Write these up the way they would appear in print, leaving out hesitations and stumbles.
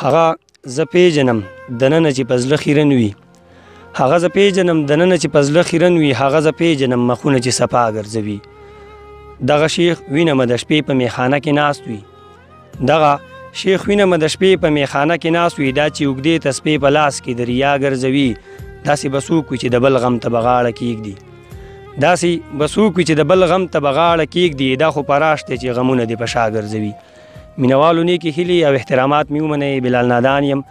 هغه زه پیژنم دننه چې په زړه خیرن وي هغه زه پیژنم دننه چې په زړه خیرن وي هغه زه پیژنم مخونه چې صفا ګرځوي دغه شیخ وینمه د شپې په میخانه کې ناست وي دغه شیخ وینمه د شپې په میخانه کې ناست وي دا چې اوږدې تسبې په لاس کې د ریا ګرځوي داسې به څوک وي چې د بل غم ته به غاړه کېږدي داسې به څوک وي چې د بل غم ته به غاړه کېږدي دا خو پراش دی چې غمونه دې په شا ګرځوي مینوالو نیکې هیلې او احترامات مې ومنئ بلال نادان یم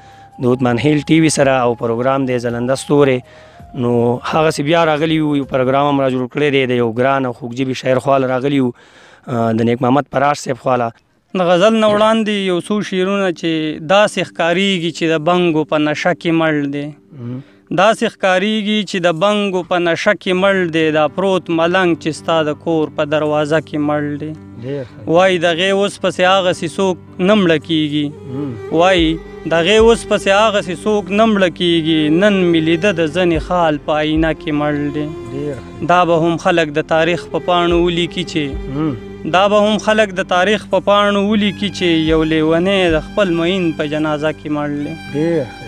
د عثمان هیل ټي وي سره او پروګرام دی ځلنده ستورې نو هغسې بیا راغلي یو پروګرام هم را جوړ کړی دی د یو ګران او خوږجبي شاعر خواله راغلي یو د نیک محمد پراش صاحب خواله د غزل نه وړاندې یو څو شعرونه چې داسې ښکارېږي چې د بنګو په نشه کې مړ دی داسې ښکارېږي چې د بنګو په نشه کې مړ دی دا پروت ملنګ چې ستا د کور په دروازه کې مړ دی وایي دغې اوس پسې هغسې څوک نه مړه کېږي وایي دغې اوس پسې هغسې څوک نه مړه کېږي نن مې لیده د ځنې خال په آینه کې مړ دی دا به هم خلک د تاریخ په پاڼو ولیکي چې دا به هم خلک د تاریخ په پاڼو ولیکي چې یو لیونی د خپل معین په جنازه کې مړ دی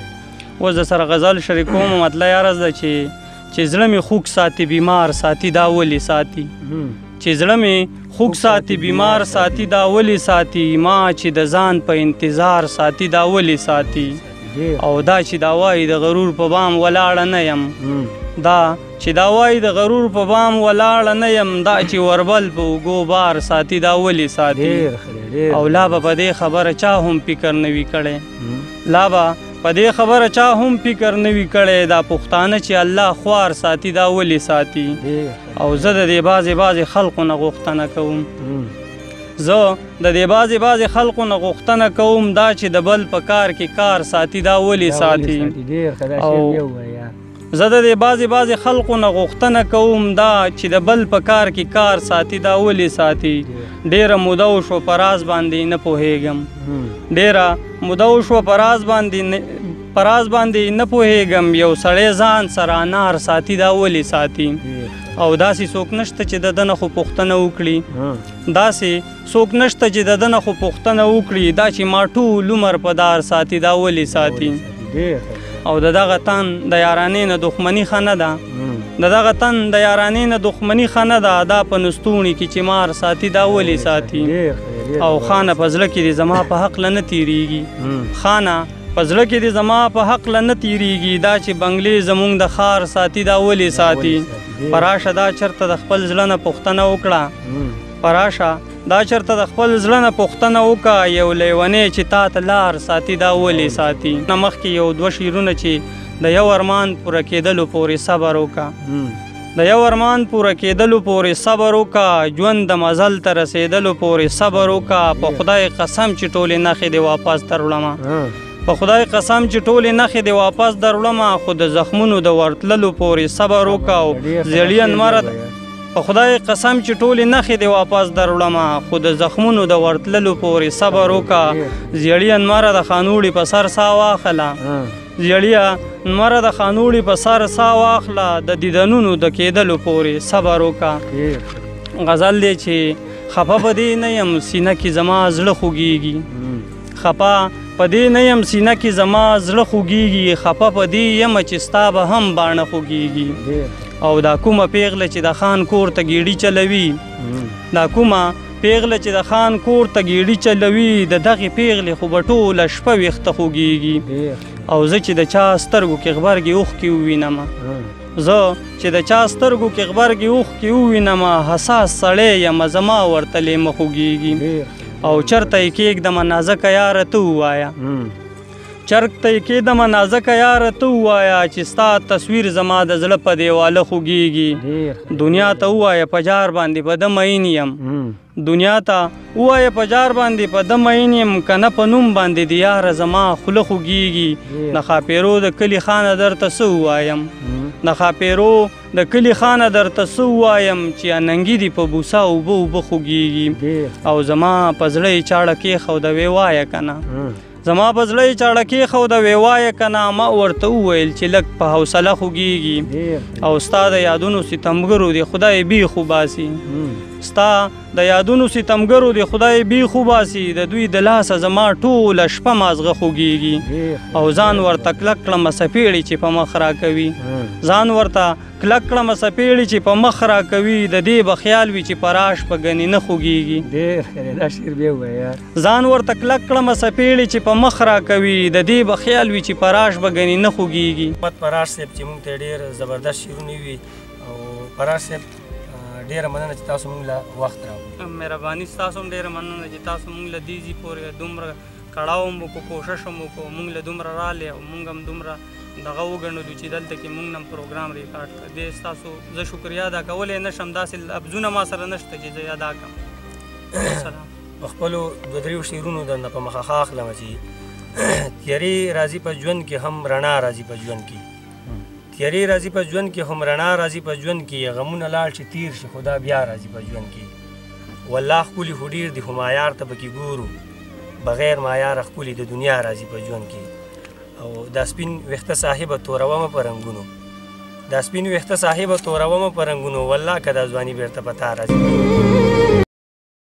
اوس د سره غزل شریکوم مطلع عرض ده چې زړه مې خوږ ساتي بیمار ساتي دا ولې ساتي چې زړه مې خوږ ساتي بیمار ساتي دا ولې ساتي ما چې د ځان په انتظار ساتي دا ولې ساتي او دا چې دا وایي د غرور په بام ولاړه نه یم دا چې دا وایي د غرور په بام ولاړه نه یم دا چې وربل په اوږو بار ساتي دا ولې ساتي او لا به په دې خبره چا هم فکر نه وي کړی لا به په دې خبره چا هم فکر نه وي کړی دا پښتانه چې الله خوار ساتي دا ولې ساتي او زه د دې بعضې خلقو نه غوښتنه کوم زه د دې بعضې خلقو نه غوښتنه کوم دا چې د بل په کار کې کار ساتي دا ولې ساتي او زه د دې بعضې خلقو نه غوښتنه کوم دا چې د بل په کار کې کار ساتي دا ولې ساتي ډېره موده وشوه په راز باندې نه پوهېږم ډېره موده وشوه په راز باندې نه پوهېږم یو سړی ځان سره انار ساتي دا ولې ساتي او داسې څوک نشته چې د ده نه خو پوښتنه وکړي داسې څوک نشته چې د ده نه خو پوښتنه وکړي دا چې ما ټول عمر په دار ساتي دا ولې ساتي او د دغه تن د یارانې نه دښمني ښه نه ده د دغه تن د یارانې نه دښمني ښه نه ده دا په نستوڼي کې چې مار ساتي دا ولې ساتي او خانه په زړه کې دې زما په حقله نه تېرېږي خانه په زړه کې دې زما په حقله نه تېرېږي دا چې بنګلې زموږ د ښار ساتي دا ولې ساتي پراشه دا چېرته د خپل زړه نه پوښتنه وکړه پراشه دا چېرته د خپل زړه نه پوښتنه وکړه یو لیونی چې تا ته لار ساتي دا ولې ساتي نه مخکې یو دوه شعرونه چې د یو ارمان پوره کېدلو پورې صبر وکړه د یو ارمان پوره کېدلو پورې صبر وکړه ژوند د مزل ته رسېدلو پورې صبر وکړه په خدای قسم چې ټولې نښې دې واپس دروړمه په خدای قسم چې ټولې نښې دې واپس دروړمه خو د زخمونو د ورتللو پورې صبر وکړه او زړین مرد په خدای قسم چې ټولې نښې دې واپس دروړمه خو د زخمونو د ورتللو پورې صبر وکړه زیړی انمره د خانوړي په سر سا واخله زیړی انمره د خانوړي په سر سا واخله د دیدنونو د کېدلو پورې صبر وکړه غزل دی چې خفه په دې نه یم سینه کې زما زړه خوږېږي خفه په دې نه یم سینه کې زما زړه خوږېږي خفه په دې یم چې ستا به هم باڼه خوږېږي او دا کومه پیغله چې د خان کور ته ګیډي چلوي دا کومه پیغله چې د خان کور ته ګیډي چلوي د دغې پیغلې خو به ټوله شپه ویښته خوږېږي او زه چې د چا سترګو کې غبرګې اوښکې ووینم زه چې د چا سترګو کې غبرګې اوښکې ووینم حساس سړی یم زما ورته لیمه خوږېږي او چرته یې کېږدمه نازکه یاره ته ووایه چرګ ته یې کېدمه نازکه یاره ته ووایه چې ستا تصویر زما د زړه په دیواله خوږېږي دنیا ته ووایه په جار باندې په ده مین یم دنیا ته ووایه په جار باندې په ده مین یم که نه په نوم باندې د یاره زما خوله خوږېږي د ښاپیرو د کلي خانه درته څه ووایم د ښاپیرو د کلي خانه درته څه ووایم چې اننګي دي په بوسه اوبه خوږېږي او زما په زړه یې چاړه کېښوده وایه که نه زما په زړه یې چاړه کېښوده وایه که نه ما ورته وویل چې لږ په حوصله خوږېږي او ستا د یادونو ستمګرو دې خدای بیخ وباسي ستا د یادونو ستمګرو د خدای بیخ وباسي د دوی د لاسه زما ټوله شپه مازغه خوږیږي او ځان ورته کلک کړمه څپېړې چې په مخ راکوي ځان ورته کلک کړمه څپېړې چې په مخ راکوي د دې به خیال وي چې په راش په ګنې نه خوږیږي ځان ورته کلک کړمه څپېړې چې په مخ راکوي د دې به خیال وي چې په راش به ګنې نه خوږیږي محمد پراش صاحب چې موږ ته ډېر زبردست شعرونه وي او پراش صاحب ډېره مننه چې تاسو موږ له وخت راوړو مهرباني ستاسو هم ډېره مننه چې تاسو موږ له دې ځي پورې دومره کړاو هم وکړو کوشش هم وکړو موږ له دومره راغلې او موږ هم دومره دغه وګڼلو چې دلته کې موږ هم پروګرام ریکارډ کړ دې ستاسو زه شکریا ادا کولی نه شم داسې لفظونه ما سره نشته چې زه یې ادا کړم سلام په خپلو دوه دریو شعرونو درنه په مخه ښه اخلمه چې تیارې راځي په ژوند کې هم رڼا راځي په ژوند کې تیارې راځي په ژوند کې هم رڼا راځي په ژوند کې غمونه لاړ چې تیر شي خدا بیا راځي په ژوند کې والله ښکلي خو ډېر دي خو معیار ته پکې ګورو بغیر معیاره ښکلي د دنیا راځي په ژوند کې او دا سپین ویښته صاحبه تورومه په رنګونو دا سپین ویښته صاحبه تورومه په رنګونو والله که دا ځواني بېرته په تا راځي